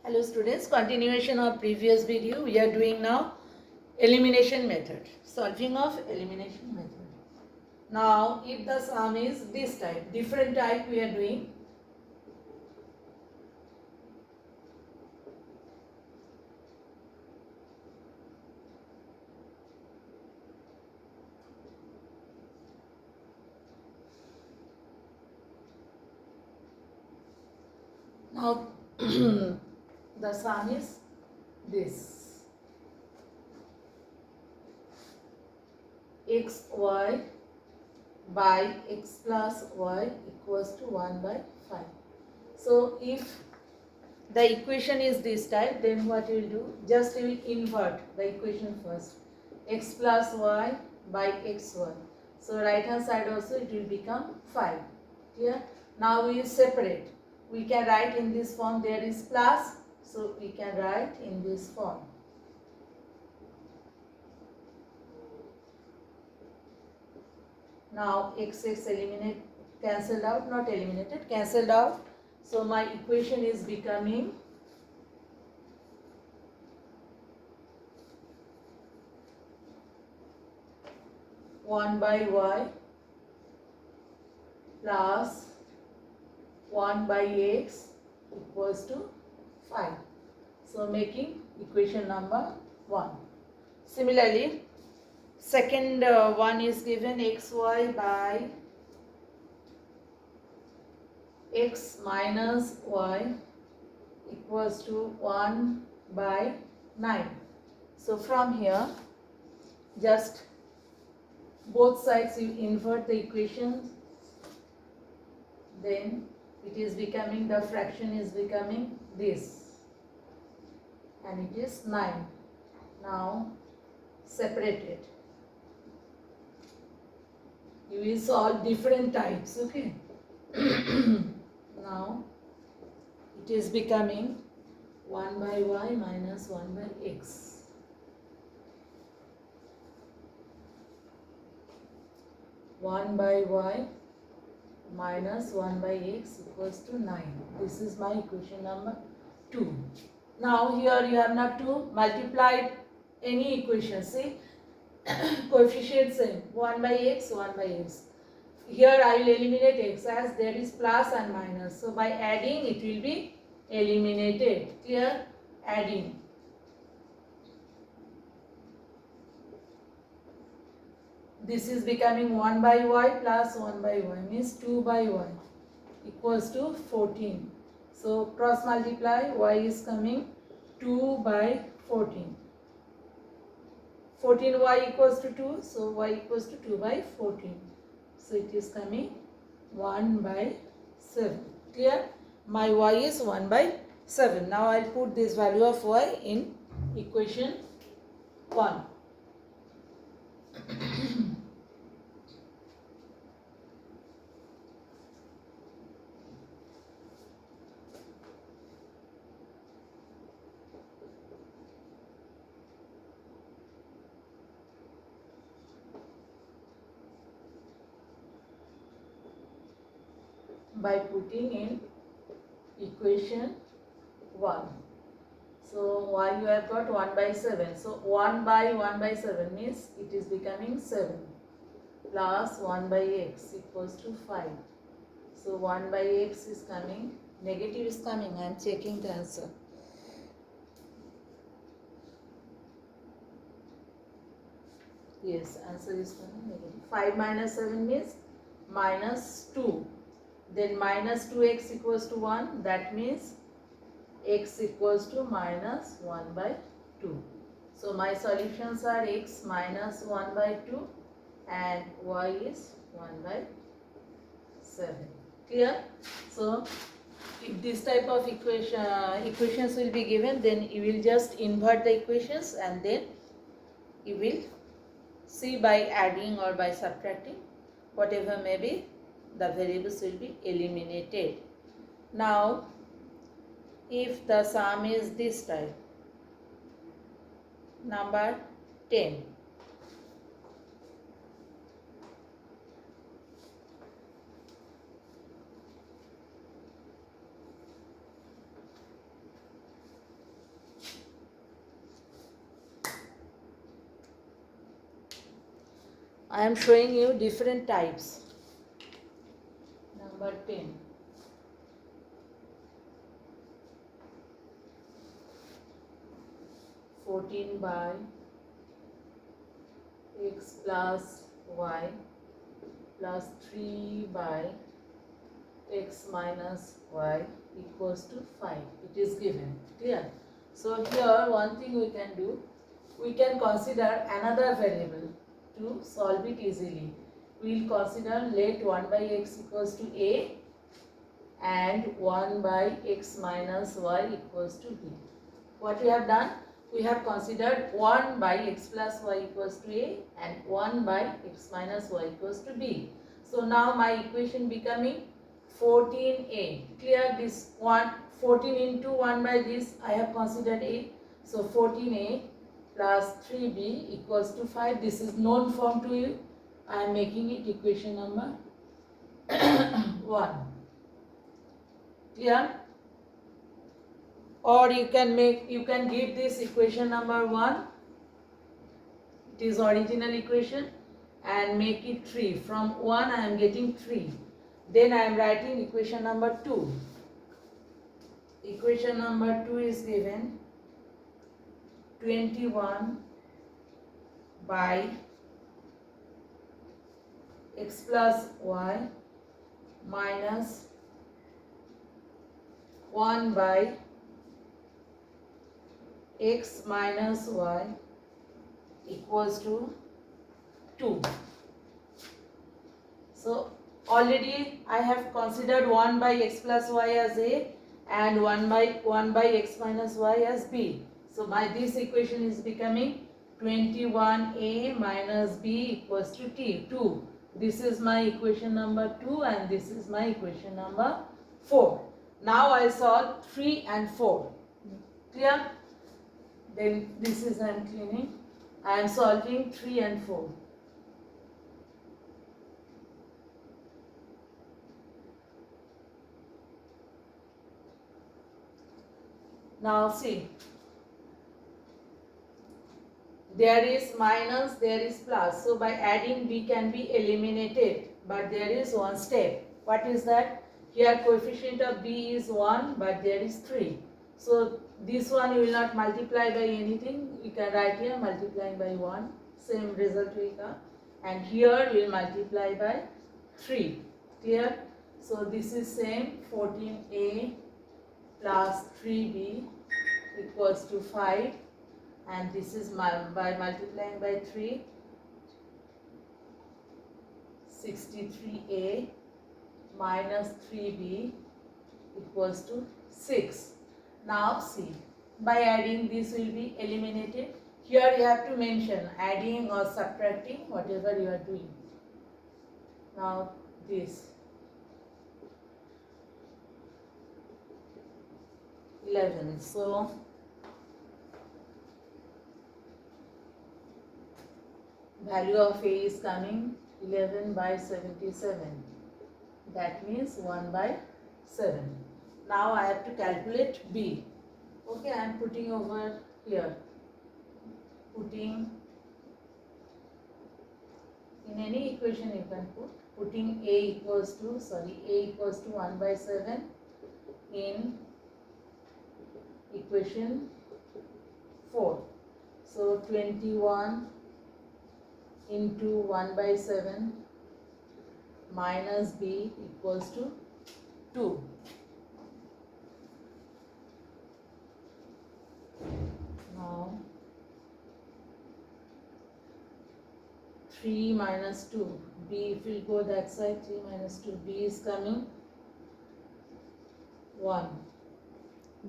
Hello students, continuation of previous video. We are doing now elimination method, solving of elimination method. Now if the sum is this type, different type we are doing. Now the sum is this. Xy by x plus y equals to 1 by 5. So if the equation is this type, then what you will do? Just you will invert the equation first. X plus y by xy. So right hand side also it will become 5. Here now we will separate. We can write in this form, there is plus, so we can write in this form. Now x eliminate, cancelled out, not eliminated, cancelled out. So my equation is becoming one by y plus 1 by x equals to 5. So making equation number 1. Similarly, second one is given xy by x minus y equals to 1 by 9. So from here, just both sides you invert the equations, then it is becoming, the fraction is becoming this, and it is 9. Now separate it. You will solve different types, okay? Now it is becoming 1 by y minus 1 by x. One by y minus 1 by x equals to 9. This is my equation number 2. Now here you have not to multiply any equation. See, coefficient same, 1 by x, 1 by x. Here I will eliminate x as there is plus and minus. So by adding it will be eliminated. Clear? Adding. This is becoming 1 by y plus 1 by y, means 2 by y equals to 14. So cross multiply, y is coming 2 by 14. 14y equals to 2, so y equals to 2 by 14. So it is coming 1 by 7. Clear? My y is 1 by 7. Now I will put this value of y in equation 1. By putting in equation 1. So y you have got 1 by 7. So 1 by 7 means it is becoming 7 plus 1 by x equals to 5. So 1 by x is coming, negative is coming. I am checking the answer. Yes, answer is coming negative. 5 minus 7 means minus 2. Then minus 2x equals to 1. That means x equals to minus 1 by 2. So my solutions are x minus 1 by 2 and y is 1 by 7. Clear? So if this type of equations will be given, then you will just invert the equations and then you will see by adding or by subtracting, whatever may be, the variables will be eliminated. Now if the sum is this type, number 10. I am showing you different types. Number 10. (14 by x plus y plus 3 by x minus y equals to 5. It is given. Clear? So here one thing we can do, we can consider another variable to solve it easily. We will consider let 1 by x equals to a and 1 by x minus y equals to b. What we have done? We have considered 1 by x plus y equals to a and 1 by x minus y equals to b. So now my equation becoming 14a. Clear? This 14 into 1 by this I have considered a. So 14a plus 3b equals to 5. This is known form to you. I am making it equation number 1. Clear? Or you can give this equation number 1. It is original equation, and make it 3. From 1 I am getting 3. Then I am writing equation number 2. Equation number 2 is given 21 by x plus y minus 1 by x minus y equals to 2. So already I have considered 1 by x plus y as a and 1 by x minus y as b. So by this equation is becoming 21a minus b equals to 2. This is my equation number 2 and this is my equation number 4. Now I solve 3 and 4. Clear? Then this is I am cleaning. I am solving 3 and 4. Now see, there is minus, there is plus. So by adding b can be eliminated, but there is one step. What is that? Here coefficient of b is 1, but there is 3. So this one you will not multiply by anything. You can write here multiplying by 1. Same result will come. And here we will multiply by 3. Clear? So this is same 14a plus 3b equals to 5. And this is by multiplying by 3, 63a minus 3b equals to 6. Now see, by adding this will be eliminated. Here you have to mention adding or subtracting, whatever you are doing. Now this 11. So value of a is coming 11 by 77. That means 1 by 7. Now I have to calculate b. Okay, I am putting over here. Putting in any equation you can putting a equals to 1 by 7 in equation 4. So 21 into 1 by 7 minus b equals to 2. Now 3 minus 2, b if we go that side, 3 minus 2, b is coming 1.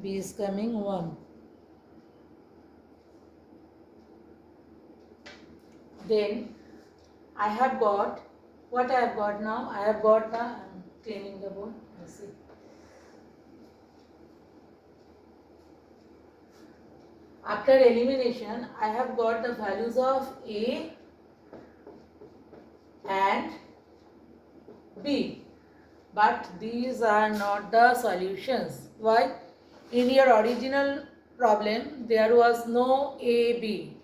B is coming 1. Then I have got, what I have got now? I have got the, I am cleaning the board. Let's see. After elimination, I have got the values of A and B. But these are not the solutions. Why? In your original problem, there was no A, B.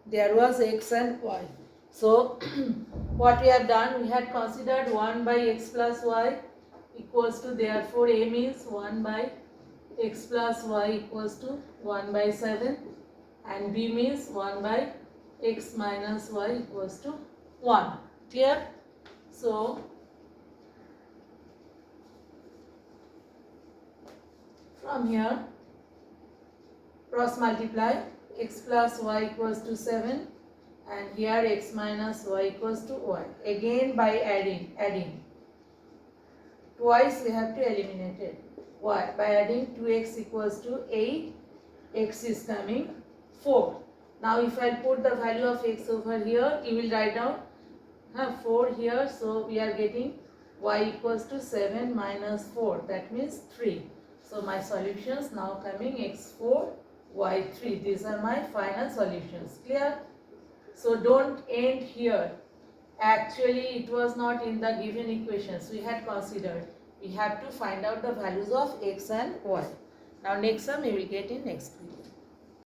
There was X and Y. So, what we have done, we had considered 1 by x plus y equals to, therefore a means 1 by x plus y equals to 1 by 7 and b means 1 by x minus y equals to 1. Clear? So from here cross multiply, x plus y equals to 7 and here x minus y equals to y. Again by adding. Twice we have to eliminate it. Y by adding 2x equals to 8, x is coming 4. Now if I put the value of x over here, you will write down 4 here, so we are getting y equals to 7 minus 4, that means 3. So my solutions now coming x4, y3. These are my final solutions. Clear? So don't end here. Actually it was not in the given equations we had considered. We have to find out the values of x and y. Now next sum we will get in next video.